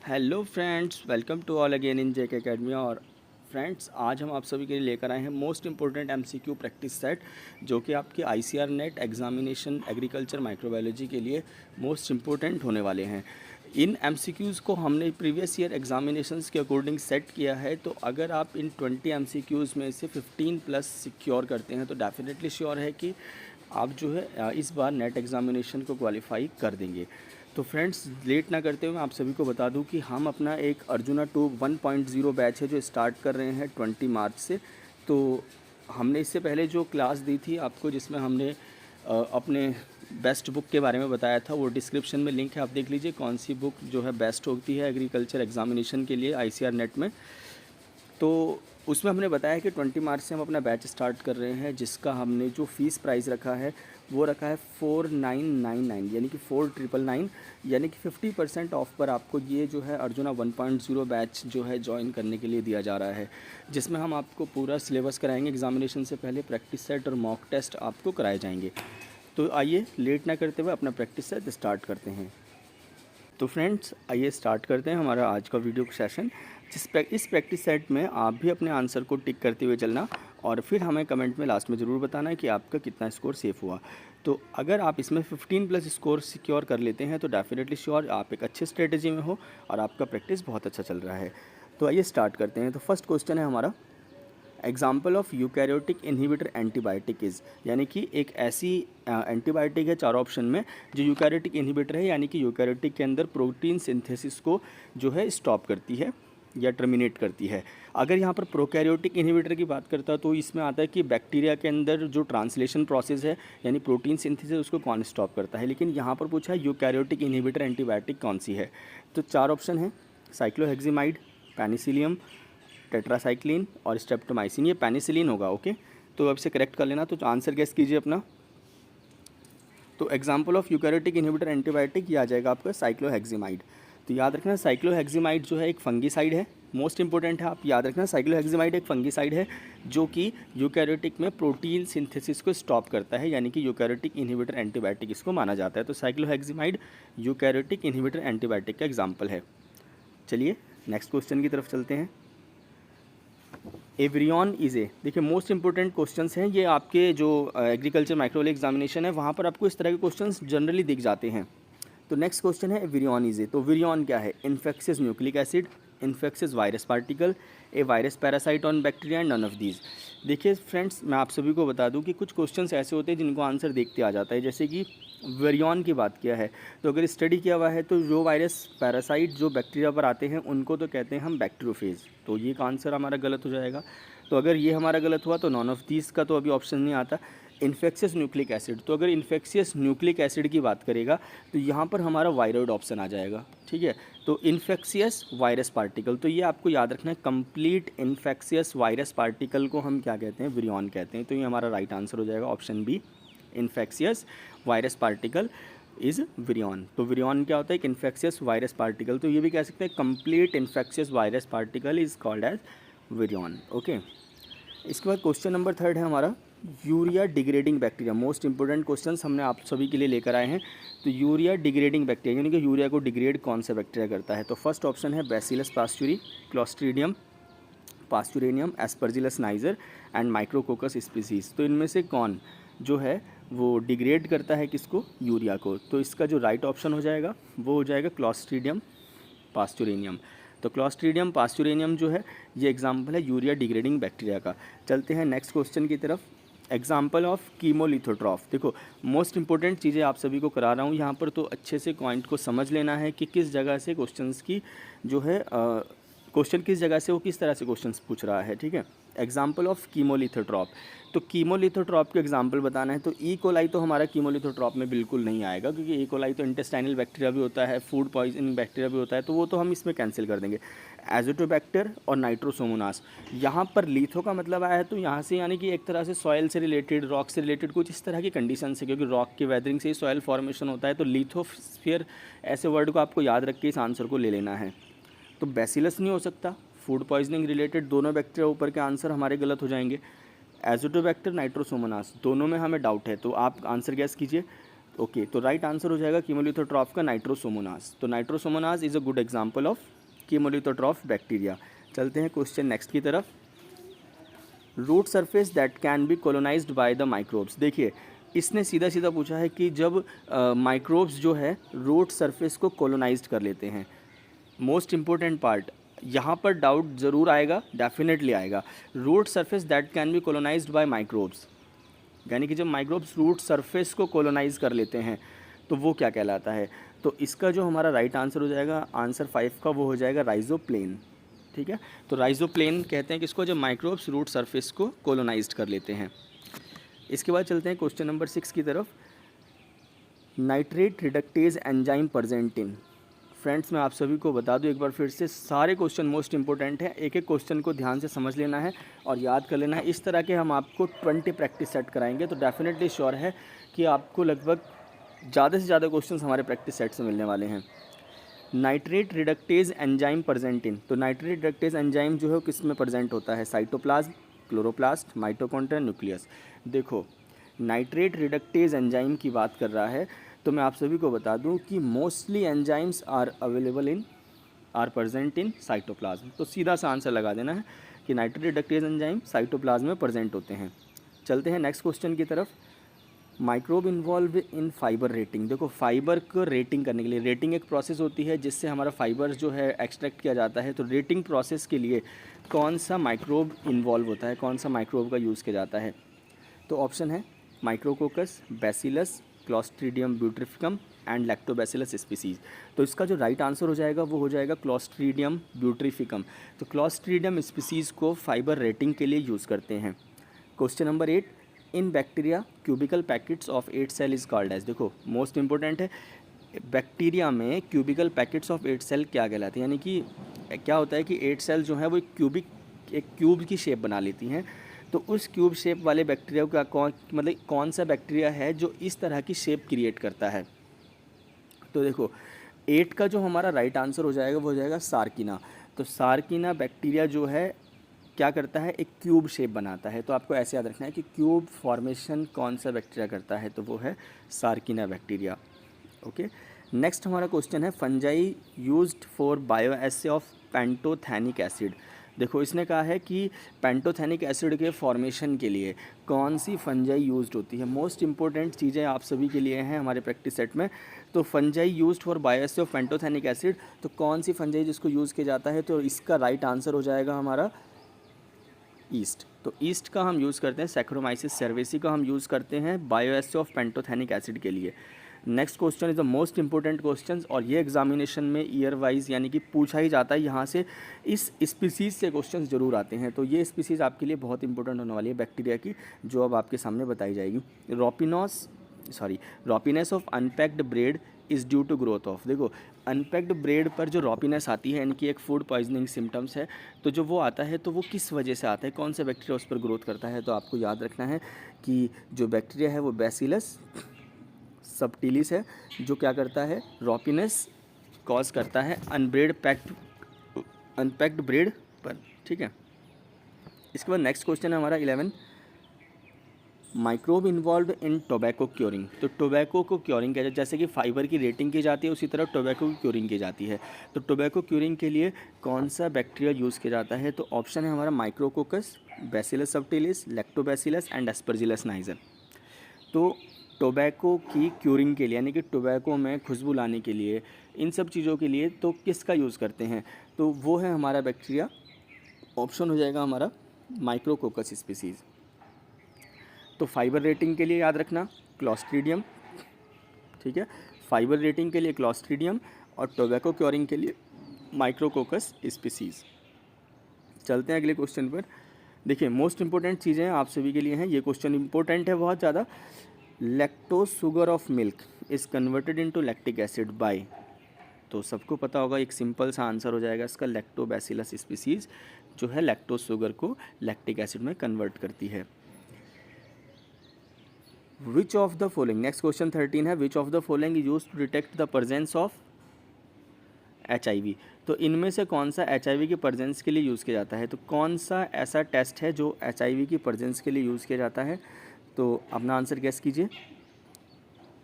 Hello friends, welcome to all again in JK academy. और friends, आज हम आप सभी के लिए लेकर आए हैं most important MCQ practice set, जो कि आपके ICR NET examination agriculture microbiology के लिए मोस्ट इंपॉर्टेंट होने वाले हैं। इन एमसीक्यूज़ को हमने प्रीवियस ईयर एग्जामिनेशंस के अकॉर्डिंग सेट किया है, तो अगर आप इन 20 एमसीक्यूज़ में से 15 प्लस सिक्योर करते हैं तो डेफिनेटली श्योर है कि आप जो है इस बार नेट एग्जामिनेशन को क्वालिफाई कर देंगे। तो फ्रेंड्स, लेट ना करते हुए आप सभी को बता दूं कि हम अपना एक अर्जुना 2 1.0 बैच है जो स्टार्ट कर रहे हैं 20 मार्च से। तो हमने इससे पहले जो क्लास दी थी आपको, जिसमें हमने अपने बेस्ट बुक के बारे में बताया था, वो डिस्क्रिप्शन में लिंक है, आप देख लीजिए कौन सी बुक जो है बेस्ट होती है एग्रीकल्चर एग्जामिनेशन के लिए आईसीआर नेट में। तो उसमें हमने बताया कि 20 मार्च से हम अपना बैच स्टार्ट कर रहे हैं, जिसका हमने जो फ़ीस प्राइस रखा है वो रखा है 4999, यानी कि 4999, यानी कि 50% ऑफ पर आपको ये जो है अर्जुना 1.0 बैच जो है ज्वाइन करने के लिए दिया जा रहा है, जिसमें हम आपको पूरा सिलेबस कराएंगे। एग्जामिनेशन से पहले प्रैक्टिस सेट और मॉक टेस्ट आपको कराए जाएंगे। तो आइए लेट ना करते हुए अपना प्रैक्टिस सेट स्टार्ट करते हैं। तो फ्रेंड्स, आइए स्टार्ट करते हैं हमारा आज का वीडियो सेशन। इस प्रैक्टिस सेट में आप भी अपने आंसर को टिक करते हुए चलना, और फिर हमें कमेंट में लास्ट में ज़रूर बताना है कि आपका कितना स्कोर सेफ हुआ। तो अगर आप इसमें 15 प्लस स्कोर सिक्योर कर लेते हैं तो डेफिनेटली श्योर आप एक अच्छे स्ट्रेटजी में हो और आपका प्रैक्टिस बहुत अच्छा चल रहा है। तो आइए स्टार्ट करते हैं। तो फर्स्ट क्वेश्चन है हमारा, example of eukaryotic inhibitor antibiotic is, यानी कि एक ऐसी एंटीबायोटिक है चार ऑप्शन में जो यूकैरियोटिक इनहिबिटर है, यानी कि यूकैरियोटिक के अंदर प्रोटीन सिंथेसिस को जो है स्टॉप करती है या टर्मिनेट करती है। अगर यहाँ पर प्रोकैरियोटिक इनहिबिटर की बात करता है तो इसमें आता है कि बैक्टीरिया के अंदर जो ट्रांसलेशन प्रोसेस है यानी प्रोटीन सिंथेसिस, उसको कौन स्टॉप करता है। लेकिन यहाँ पर पूछा है यूकैरियोटिक इनहिबिटर एंटीबायोटिक कौन सी है। तो चार ऑप्शन है, साइक्लोहेक्सिमाइड, पेनिसिलियम, टेट्रासाइक्लिन और स्ट्रेप्टोमाइसिन। ये पेनिसिलिन होगा। ओके, तो अब इसे करेक्ट कर लेना। तो आंसर गेस कीजिए अपना। तो example of eukaryotic inhibitor antibiotic ये आ जाएगा आपका साइक्लोहेक्सिमाइड। तो याद रखना, साइक्लोहेक्सिमाइड जो है एक फंगीसाइड है, मोस्ट इंपॉर्टेंट है, आप याद रखना साइक्लोहेक्सिमाइड एक फंगीसाइड है जो कि यूकैरियोटिक में प्रोटीन सिंथेसिस को स्टॉप करता है, यानी कि यूकैरियोटिक इनहिबिटर एंटीबायोटिक इसको माना जाता है। तो साइक्लोहेक्सिमाइड यूकैरियोटिक इनहिबिटर एंटीबायोटिक का एग्जाम्पल है। चलिए नेक्स्ट क्वेश्चन की तरफ चलते हैं। एवरियन इज़ ए, देखिए मोस्ट इंपॉर्टेंट क्वेश्चंस हैं ये आपके जो एग्रीकल्चर माइक्रोबायोलॉजी एग्जामिनेशन है वहाँ पर आपको इस तरह के क्वेश्चंस जनरली दिख जाते हैं। तो नेक्स्ट क्वेश्चन है विरियन इज़ ए। तो विरियन क्या है? Infectious nucleic acid, infectious virus particle, a virus parasite on bacteria and none of these. देखिए फ्रेंड्स, मैं आप सभी को बता दूं कि कुछ क्वेश्चंस ऐसे होते हैं जिनको आंसर देखते आ जाता है। जैसे कि विरियन की बात किया है तो अगर स्टडी किया हुआ है तो जो वायरस पैरासाइट जो बैक्टीरिया पर आते हैं उनको तो कहते हैं हम बैक्टीरियोफेज। तो ये का आंसर हमारा गलत हो जाएगा। तो अगर ये हमारा गलत हुआ तो नॉन ऑफ दीज का तो अभी ऑप्शन नहीं आता। इन्फेक्शियस न्यूक्लिक एसिड, तो अगर इन्फेक्शियस न्यूक्लिक एसिड की बात करेगा तो यहाँ पर हमारा वायरॉइड ऑप्शन आ जाएगा। ठीक है, तो इन्फेक्शियस वायरस पार्टिकल, तो ये आपको याद रखना है, कंप्लीट इन्फेक्शियस वायरस पार्टिकल को हम क्या कहते हैं? विरियन कहते हैं। तो ये हमारा राइट आंसर हो जाएगा option B, infectious virus particle is virion. तो विरियन क्या होता है? एक इन्फेक्शियस वायरस पार्टिकल। तो ये भी कह सकते हैं complete infectious virus particle is called as virion. Okay, इसके बाद क्वेश्चन नंबर थर्ड है हमारा, urea degrading bacteria. Most important questions हमने आप सभी के लिए लेकर आए हैं। तो यूरिया डिग्रेडिंग बैक्टीरिया यानी कि यूरिया को डिग्रेड कौन सा बैक्टीरिया करता है? तो फर्स्ट ऑप्शन है Bacillus pasteurii, Clostridium pasteurianum, Aspergillus niger and Micrococcus species. तो इनमें से कौन जो है वो डिग्रेड करता है किसको? यूरिया को। तो इसका जो राइट ऑप्शन हो जाएगा वो हो जाएगा क्लोस्ट्रीडियम पास्चुरेनियम। तो क्लोस्ट्रीडियम पास्चुरेनियम जो है ये एग्जाम्पल है यूरिया डिग्रेडिंग बैक्टीरिया का। चलते हैं नेक्स्ट क्वेश्चन की तरफ। Example of chemolithotroph. देखो मोस्ट इंपॉर्टेंट चीज़ें आप सभी को करा रहा हूँ यहाँ पर, तो अच्छे से पॉइंट को समझ लेना है कि किस जगह से क्वेश्चंस की जो है क्वेश्चन किस जगह से वो किस तरह से क्वेश्चंस पूछ रहा है। ठीक है, एग्जाम्पल ऑफ कीमोलिथोट्रॉप। तो कीमोलिथोट्रॉप के एग्जाम्पल बताना है तो ई कोलाई तो हमारा कीमोलिथोट्रॉप में बिल्कुल नहीं आएगा, क्योंकि ई कोलाई तो इंटेस्टाइनल बैक्टीरिया भी होता है, फूड पॉइजनिंग बैक्टीरिया भी होता है, तो वो तो हम इसमें कैंसिल कर देंगे। एजोटोबैक्टर और नाइट्रोसोमोनास, यहाँ पर लीथो का मतलब आया है तो यहाँ से यानी कि एक तरह से सॉइल से रिलेटेड, रॉक से रिलेटेड कुछ इस तरह की कंडीशन से, क्योंकि रॉक की वेदरिंग से ही सॉइल फॉर्मेशन होता है। तो लिथोस्फीयर ऐसे वर्ड को आपको याद रख के इस आंसर को ले लेना है। तो बैसिलस नहीं हो सकता, फूड पॉइजनिंग रिलेटेड दोनों बैक्टीरिया ऊपर के आंसर हमारे गलत हो जाएंगे। एजोटोबैक्टर नाइट्रोसोमोनास दोनों में हमें डाउट है, तो आप आंसर गैस कीजिए। ओके, तो राइट आंसर हो जाएगा कीमोलिथोट्रॉफ का नाइट्रोसोमोनास। तो Nitrosomonas is a good example of chemolithotroph bacteria. चलते हैं क्वेश्चन नेक्स्ट की तरफ। Root surface that can be colonized by the microbes. देखिए, इसने सीधा सीधा पूछा है कि जब माइक्रोब्स जो है रूट सरफेस को कॉलोनाइज्ड कर लेते हैं। मोस्ट इम्पोर्टेंट पार्ट, यहाँ पर डाउट ज़रूर आएगा, डेफिनेटली आएगा। Root surface that can be colonized by microbes, यानी कि जब माइक्रोब्स रूट सरफेस को कॉलोनाइज कर लेते हैं तो वो क्या कहलाता है। तो इसका जो हमारा राइट आंसर हो जाएगा, आंसर 5 का, वो हो जाएगा राइजोप्लेन। ठीक है, तो राइजोप्लेन कहते हैं किसको, जब माइक्रोब्स रूट सरफेस को कॉलोनाइज्ड कर लेते हैं। इसके बाद चलते हैं क्वेश्चन नंबर 6 की तरफ। Nitrate reductase enzyme present in. Friends, मैं आप सभी को बता दूं एक बार फिर से, सारे क्वेश्चन मोस्ट इंपॉर्टेंट हैं। एक एक क्वेश्चन को ध्यान से समझ लेना है और याद कर लेना है। इस तरह के हम आपको 20 प्रैक्टिस सेट कराएंगे, तो डेफिनेटली श्योर है कि आपको लगभग ज़्यादा से ज़्यादा क्वेश्चन हमारे प्रैक्टिस सेट से मिलने वाले हैं। Nitrate reductase enzyme present in. तो नाइट्रेट रिडक्टेज एंजाइम जो है वो किस में प्रेजेंट होता है, साइटोप्लाज्म, क्लोरोप्लास्ट, माइटोकॉन्ड्रिया, न्यूक्लियस। देखो, नाइट्रेट रिडक्टेज एंजाइम की बात कर रहा है, तो मैं आप सभी को बता दूं कि mostly enzymes are present in cytoplasm. तो सीधा सा आंसर लगा देना है कि नाइट्रेट रिडक्टेज एंजाइम साइटोप्लाज्म में प्रेजेंट होते हैं। चलते हैं नेक्स्ट क्वेश्चन की तरफ। Microbe involve in fibre retting. देखो, फाइबर को रेटिंग करने के लिए, रेटिंग एक प्रोसेस होती है जिससे हमारा फाइबर जो है एक्सट्रैक्ट किया जाता है। तो रेटिंग प्रोसेस के लिए कौन सा माइक्रोब इन्वॉल्व होता है, कौन सा माइक्रोब का यूज़ किया जाता है। तो ऑप्शन है Micrococcus, Bacillus, Clostridium butyricum and Lactobacillus species. तो इसका जो राइट आंसर हो जाएगा वो हो जाएगा क्लॉस्ट्रीडियम ब्यूट्रिफिकम। तो क्लॉस्ट्रीडियम स्पीसीज़ को फाइबर रेटिंग के लिए यूज़ करते हैं। Question number 8, in bacteria cubical packets of 8 cell is called as. देखो, मोस्ट इंपॉर्टेंट है, बैक्टीरिया में क्यूबिकल पैकेट्स ऑफ 8 सेल क्या कहलाते हैं, यानी कि क्या होता है कि 8 सेल जो है वो एक क्यूब की शेप बना लेती हैं। तो उस क्यूब शेप वाले बैक्टीरिया का कौन सा बैक्टीरिया है जो इस तरह की शेप क्रिएट करता है। तो देखो, 8 का जो हमारा राइट आंसर हो जाएगा वो हो जाएगा सार्किना। तो सार्किना बैक्टीरिया जो है क्या करता है, एक क्यूब शेप बनाता है। तो आपको ऐसे याद रखना है कि क्यूब फॉर्मेशन कौन सा बैक्टीरिया करता है, तो वो है सार्किना बैक्टीरिया। ओके, नेक्स्ट हमारा क्वेश्चन है fungi used for bioassay of pantothenic acid. देखो, इसने कहा है कि पेंटोथेनिक एसिड के फॉर्मेशन के लिए कौन सी फंजाई यूज्ड होती है। मोस्ट इंपॉर्टेंट चीज़ें आप सभी के लिए हैं हमारे प्रैक्टिस सेट में। तो fungi used for bioassay of pantothenic acid, तो कौन सी फंजाई जिसको यूज़ किया जाता है, तो इसका राइट आंसर हो जाएगा हमारा ईस्ट। तो ईस्ट का हम यूज़ करते हैं, सैक्रोमाइसिस सर्वेसी का हम यूज़ करते हैं बायोएसे ऑफ पेंटोथेनिक एसिड के लिए। Next question is the most important question, और ये एग्जामिनेशन में ईयर वाइज यानी कि पूछा ही जाता है। यहाँ से इस स्पीसीज़ से क्वेश्चंस जरूर आते हैं। तो ये स्पीसीज़ आपके लिए बहुत इंपॉर्टेंट होने वाली है बैक्टीरिया की, जो अब आपके सामने बताई जाएगी। Ropiness of unpacked bread is due to growth of. देखो, अनपैक्ड ब्रेड पर जो रॉपिनेस आती है, इनकी एक फूड पॉइजनिंग सिम्टम्स है, तो जो वो आता है तो वो किस वजह से आता है, कौन सा बैक्टीरिया उस पर ग्रोथ करता है। तो आपको याद रखना है कि जो बैक्टीरिया है वो बैसिलस सबटिलिस है, जो क्या करता है, रॉपिनेस कॉज करता है अनपैक्ड ब्रेड पर। ठीक है, इसके बाद नेक्स्ट क्वेश्चन है हमारा 11, microbe involve in tobacco curing. तो टोबैको को क्योरिंग किया जाए, जैसे कि फाइबर की रेटिंग की जाती है उसी तरह टोबैको की क्योरिंग की जाती है। तो टोबैको क्योरिंग के लिए कौन सा बैक्टीरिया यूज़ किया जाता है। तो ऑप्शन है हमारा micrococcus, bacillus subtilis, lactobacillus and Aspergillus niger. तो टोबैको की क्यूरिंग के लिए, यानी कि टोबैको में खुशबू लाने के लिए, इन सब चीज़ों के लिए तो किसका यूज़ करते हैं, तो वो है हमारा बैक्टीरिया, ऑप्शन हो जाएगा हमारा माइक्रोकोकस स्पीसीज़। तो फाइबर रेटिंग के लिए याद रखना क्लॉस्ट्रीडियम। ठीक है, फाइबर रेटिंग के लिए क्लॉस्ट्रीडियम और टोबैको क्योरिंग के लिए माइक्रोकोकस स्पीसीज़। चलते हैं अगले क्वेश्चन पर। देखिए, मोस्ट इंपॉर्टेंट चीज़ें आप सभी के लिए हैं, ये क्वेश्चन इंपॉर्टेंट है बहुत ज़्यादा। Lactose sugar of milk is converted into lactic acid by. तो सबको पता होगा, एक सिंपल सा आंसर हो जाएगा इसका, लैक्टोबैसिलस स्पीसीज़ जो है लैक्टोज शुगर को लैक्टिक एसिड में कन्वर्ट करती है। Which of the following, next question 13 है, which of the following is used to detect the presence of HIV। तो इनमें से कौन सा HIV की प्रेजेंस के लिए यूज़ किया जाता है। तो कौन सा ऐसा टेस्ट है जो HIV की प्रेजेंस के लिए यूज़ किया जाता है। तो अपना आंसर गेस कीजिए।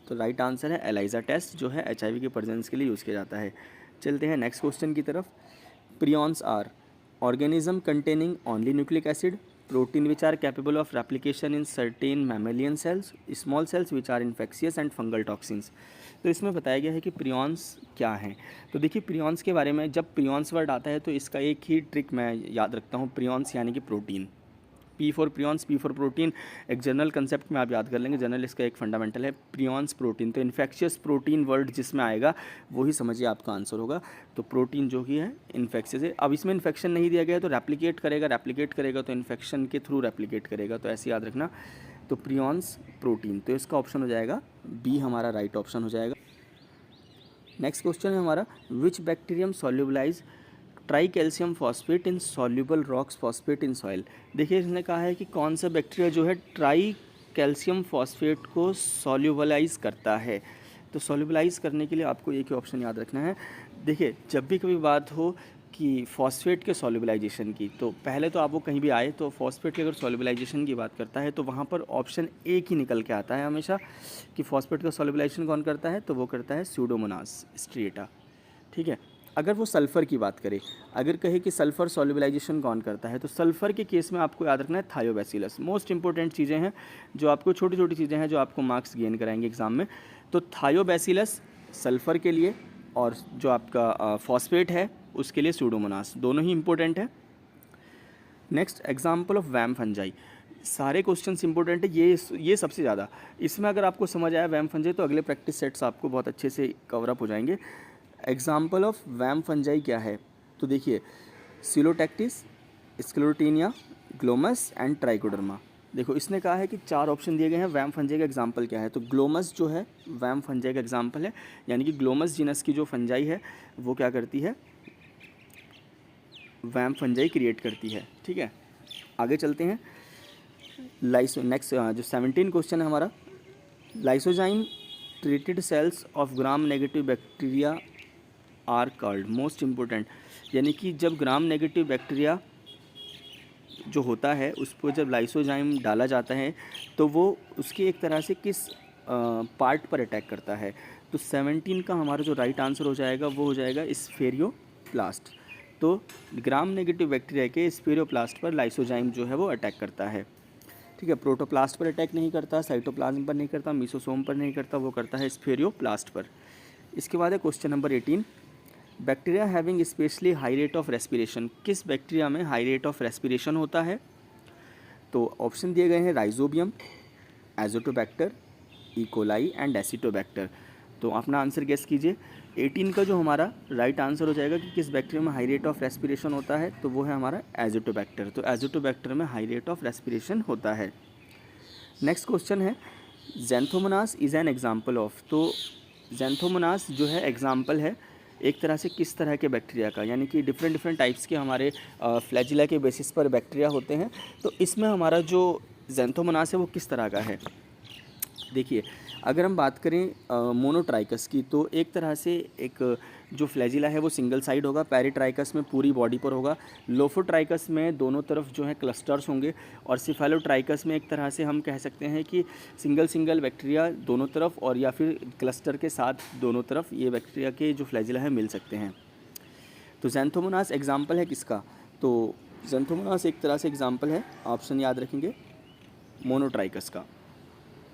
तो राइट आंसर है एलाइजा टेस्ट, जो है HIV के प्रेजेंस के लिए यूज़ किया जाता है। चलते हैं नेक्स्ट क्वेश्चन की तरफ। Prions are organism containing only nucleic acid, protein which are capable of replication in certain mammalian cells, small cells which are infectious and fungal toxins. तो इसमें बताया गया है कि प्रियॉन्स क्या हैं। तो देखिए प्रियॉन्स के बारे में, जब प्रियॉन्स वर्ड आता है तो इसका एक ही ट्रिक मैं याद रखता हूँ, प्रियॉन्स यानी कि protein. P for prions, P for protein, एक जनरल कंसेप्ट में आप याद कर लेंगे, जनरल इसका एक फंडामेंटल है प्रियॉन्स प्रोटीन। तो इन्फेक्शियस प्रोटीन वर्ड जिसमें आएगा वही समझिए आपका आंसर होगा। तो प्रोटीन जो कि है इन्फेक्शियस है। अब इसमें इन्फेक्शन नहीं दिया गया है तो रेप्लिकेट करेगा तो इन्फेक्शन के थ्रू रेप्लिकेट करेगा, तो ऐसे याद रखना। तो प्रियॉन्स प्रोटीन, तो इसका ऑप्शन हो जाएगा B हमारा राइट ऑप्शन हो जाएगा। नेक्स्ट क्वेश्चन है हमारा, which bacterium solubilize tricalcium phosphate insoluble rocks phosphate in soil. देखिए इसने कहा है कि कौन सा बैक्टीरिया जो है ट्राई कैल्शियम फॉस्फेट को सॉल्युबलाइज करता है। तो सॉल्युबलाइज करने के लिए आपको एक ही ऑप्शन याद रखना है। देखिए जब भी कभी बात हो कि फॉस्फेट के सॉल्युबलाइजेशन की, तो पहले तो आपको कहीं भी आए तो फॉस्फेट की अगर सॉल्युबलाइजेशन की बात करता है तो वहाँ पर ऑप्शन एक ही निकल के आता है हमेशा कि फॉस्फेट का सॉल्युबलाइजेशन कौन करता है, तो वो करता है स्यूडोमोनास स्ट्रिएटा। ठीक है। अगर वो सल्फ़र की बात करें, अगर कहे कि सल्फ़र सॉल्युबलाइजेशन कौन करता है, तो सल्फ़र के केस में आपको याद रखना है थायोबैसिलस। मोस्ट इंपॉर्टेंट चीज़ें हैं जो आपको, छोटी छोटी चीज़ें हैं जो आपको मार्क्स गेन कराएंगे एग्जाम में। तो थायोबैसिलस सल्फ़र के लिए, और जो आपका फॉस्फेट है उसके लिए स्यूडोमोनास, दोनों ही इंपॉर्टेंट है। Next example of VAM fungi. सारे क्वेश्चंस इंपॉर्टेंट है, ये सबसे ज़्यादा। इसमें अगर आपको समझ आया वैम फंजाई तो अगले प्रैक्टिस सेट्स आपको बहुत अच्छे से कवर अप हो जाएंगे। एग्जाम्पल ऑफ वैम फंजाई क्या है, तो देखिए सिलोटैक्टिस, स्क्लेरोटिनिया, ग्लोमस एंड ट्राइकोडर्मा। देखो इसने कहा है कि 4 ऑप्शन दिए गए हैं, वैम फंजाई का एग्जाम्पल क्या है। तो ग्लोमस जो है वैम फंजाई का एग्जाम्पल है, यानी कि ग्लोमस जीनस की जो फंजाई है वो क्या करती है, वैम फंजाई क्रिएट करती है। ठीक है, आगे चलते हैं। नेक्स्ट जो 17 क्वेश्चन है हमारा, lysozyme treated cells of gram negative bacteria are called. Most important, यानी कि जब ग्राम नेगेटिव बैक्टीरिया जो होता है उस पर जब लाइसोजाइम डाला जाता है तो वो उसके एक तरह से किस पार्ट पर अटैक करता है। तो 17 का हमारा जो राइट आंसर हो जाएगा वो हो जाएगा स्फेरियोप्लास्ट। तो ग्राम नेगेटिव बैक्टीरिया के स्फेरियोप्लास्ट पर लाइसोजाइम जो है वो अटैक करता है। ठीक है, प्रोटोप्लास्ट पर अटैक नहीं करता, साइटोप्लाज्म पर नहीं करता, मीसोसोम पर नहीं करता, वो करता है स्फेरियोप्लास्ट पर। इसके बाद है question number 18, bacteria having specially high rate of respiration. किस बैक्टीरिया में हाई रेट ऑफ रेस्पिरेशन होता है। तो ऑप्शन दिए गए हैं rhizobium, Azotobacter, E coli and Acetobacter. तो अपना आंसर गेस कीजिए। 18 का जो हमारा राइट आंसर हो जाएगा कि किस बैक्टीरिया में हाई रेट ऑफ रेस्पिरेशन होता है, तो वो है हमारा एजोटोबैक्टर। तो एजोटोबैक्टर में हाई रेट ऑफ रेस्पिरेशन होता है। नेक्स्ट क्वेश्चन है, Xanthomonas is an example of. तो ज़ैंथोमोनास जो है एग्जाम्पल है एक तरह से किस तरह के बैक्टीरिया का, यानी कि डिफरेंट टाइप्स के हमारे फ्लैजिला के बेसिस पर बैक्टीरिया होते हैं। तो इसमें हमारा जो ज़ैंथोमोनास है वो किस तरह का है। देखिए अगर हम बात करें मोनोट्राइकस की, तो एक तरह से एक जो फ्लैजिला है वो सिंगल साइड होगा, पैरीट्राइकस में पूरी बॉडी पर होगा, लोफोट्राइकस में दोनों तरफ जो है क्लस्टर्स होंगे, और सिफेलोट्राइकस में एक तरह से हम कह सकते हैं कि सिंगल बैक्टीरिया दोनों तरफ, और या फिर क्लस्टर के साथ दोनों तरफ ये बैक्टीरिया के जो फ्लैजिला है मिल सकते हैं। तो ज़ैंथोमोनास एग्जाम्पल है किसका, तो ज़ैंथोमोनास एक तरह से एग्जाम्पल है, ऑप्शन याद रखेंगे, मोनोट्राइकस का।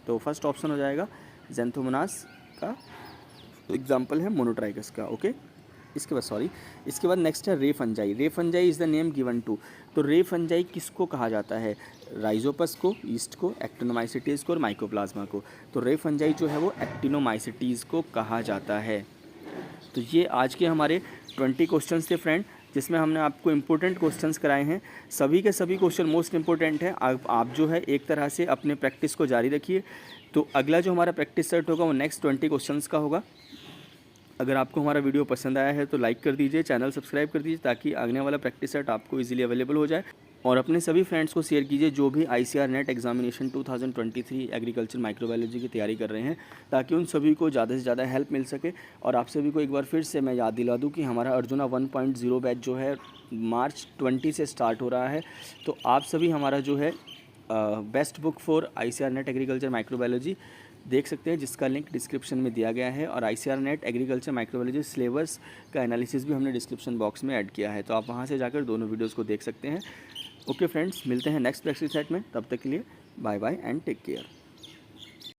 तो फर्स्ट ऑप्शन हो जाएगा ज़ैंथोमोनास का, तो एग्जाम्पल है मोनोट्राइकस का। ओके, इसके बाद नेक्स्ट है ray fungi. Ray fungi is the name given to. तो रे फंजाई किसको कहा जाता है, राइजोपस को, ईस्ट को, एक्टिनोमाइसिटीज़ को और माइकोप्लाज्मा को। तो रे फंजाई जो है वो एक्टिनोमाइसिटीज़ को कहा जाता है। तो ये आज के हमारे 20 क्वेश्चंस थे फ्रेंड, जिसमें हमने आपको इम्पोर्टेंट क्वेश्चंस कराए हैं। सभी के सभी क्वेश्चन मोस्ट इम्पोर्टेंट हैं। आप जो है एक तरह से अपने प्रैक्टिस को जारी रखिए। तो अगला जो हमारा प्रैक्टिस सेट होगा वो नेक्स्ट 20 क्वेश्चंस का होगा। अगर आपको हमारा वीडियो पसंद आया है तो लाइक कर दीजिए, चैनल सब्सक्राइब कर दीजिए, ताकि आने वाला प्रैक्टिस सेट आपको इजीली अवेलेबल हो जाए। और अपने सभी फ्रेंड्स को शेयर कीजिए जो भी ICAR net examination 2023 agriculture microbiology की तैयारी कर रहे हैं, ताकि उन सभी को ज़्यादा से ज़्यादा हेल्प मिल सके। और आप सभी को एक बार फिर से मैं याद दिला दूं कि हमारा अर्जुना 1.0 बैच जो है मार्च 20 से स्टार्ट हो रहा है। तो आप सभी हमारा जो है best book for ICAR net agriculture microbiology देख सकते हैं, जिसका लिंक डिस्क्रिप्शन में दिया गया है। और ICAR net agriculture microbiology syllabus का एनालिसिस भी हमने डिस्क्रिप्शन बॉक्स में ऐड किया है, तो आप वहाँ से जाकर दोनों वीडियोज़ को देख सकते हैं। ओके फ्रेंड्स, मिलते हैं नेक्स्ट प्रैक्टिस सेट में, तब तक के लिए bye bye and take care.